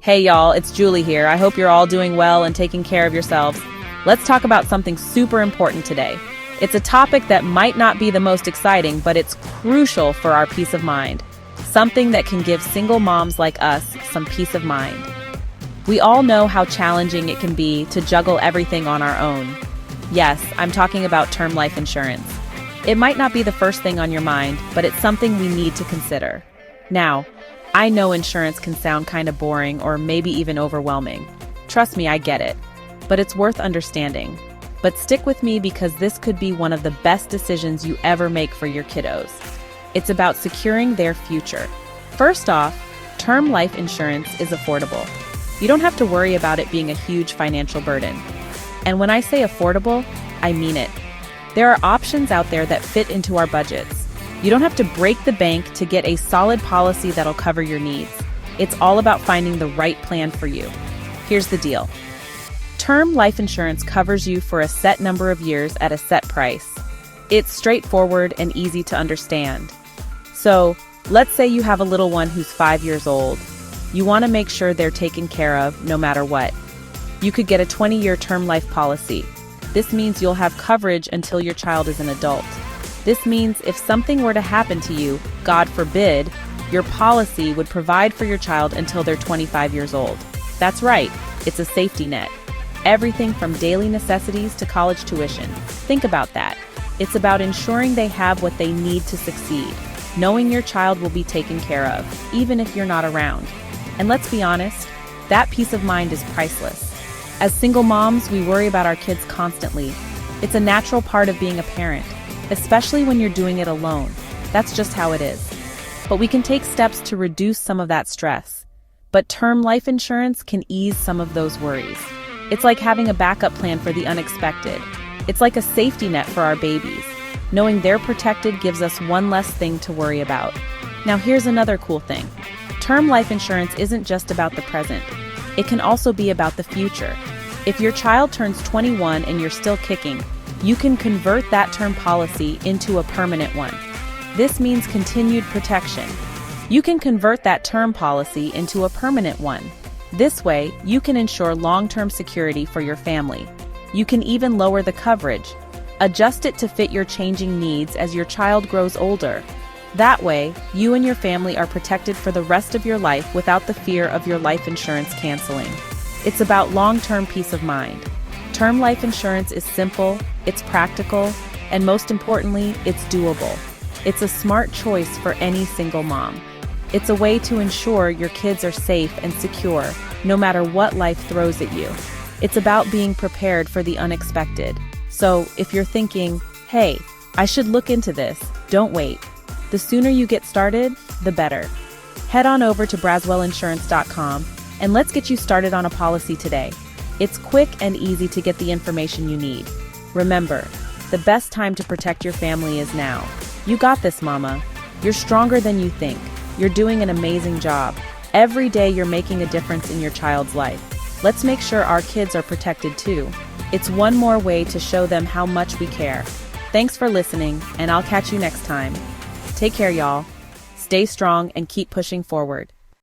Hey y'all, it's Julie here. I hope you're all doing well and taking care of yourselves. Let's talk about something super important today. It's a topic that might not be the most exciting, but it's crucial for our peace of mind. Something that can give single moms like us some peace of mind. We all know how challenging it can be to juggle everything on our own. Yes, I'm talking about term life insurance. It might not be the first thing on your mind, but it's something we need to consider. Now, I know insurance can sound kind of boring or maybe even overwhelming. Trust me, I get it. But it's worth understanding. But stick with me because this could be one of the best decisions you ever make for your kiddos. It's about securing their future. First off, term life insurance is affordable. You don't have to worry about it being a huge financial burden. And when I say affordable, I mean it. There are options out there that fit into our budgets. You don't have to break the bank to get a solid policy that'll cover your needs. It's all about finding the right plan for you. Here's the deal. Term life insurance covers you for a set number of years at a set price. It's straightforward and easy to understand. So, let's say you have a little one who's 5 years old. You want to make sure they're taken care of no matter what. You could get a 20-year term life policy. This means you'll have coverage until your child is an adult. This means if something were to happen to you, God forbid, your policy would provide for your child until they're 25 years old. That's right, it's a safety net. Everything from daily necessities to college tuition. Think about that. It's about ensuring they have what they need to succeed, knowing your child will be taken care of, even if you're not around. And let's be honest, that peace of mind is priceless. As single moms, we worry about our kids constantly. It's a natural part of being a parent, especially when you're doing it alone. That's just how it is. But we can take steps to reduce some of that stress. But term life insurance can ease some of those worries. It's like having a backup plan for the unexpected. It's like a safety net for our babies. Knowing they're protected gives us one less thing to worry about. Now here's another cool thing. Term life insurance isn't just about the present. It can also be about the future. If your child turns 21 and you're still kicking, you can convert that term policy into a permanent one. This means continued protection. You can convert that term policy into a permanent one. This way, you can ensure long-term security for your family. You can even lower the coverage. Adjust it to fit your changing needs as your child grows older. That way, you and your family are protected for the rest of your life without the fear of your life insurance canceling. It's about long-term peace of mind. Term life insurance is simple, it's practical, and most importantly, it's doable. It's a smart choice for any single mom. It's a way to ensure your kids are safe and secure, no matter what life throws at you. It's about being prepared for the unexpected. So, if you're thinking, hey, I should look into this, don't wait. The sooner you get started, the better. Head on over to braswellinsurance.com and let's get you started on a policy today. It's quick and easy to get the information you need. Remember, the best time to protect your family is now. You got this, mama. You're stronger than you think. You're doing an amazing job. Every day you're making a difference in your child's life. Let's make sure our kids are protected too. It's one more way to show them how much we care. Thanks for listening, and I'll catch you next time. Take care, y'all. Stay strong and keep pushing forward.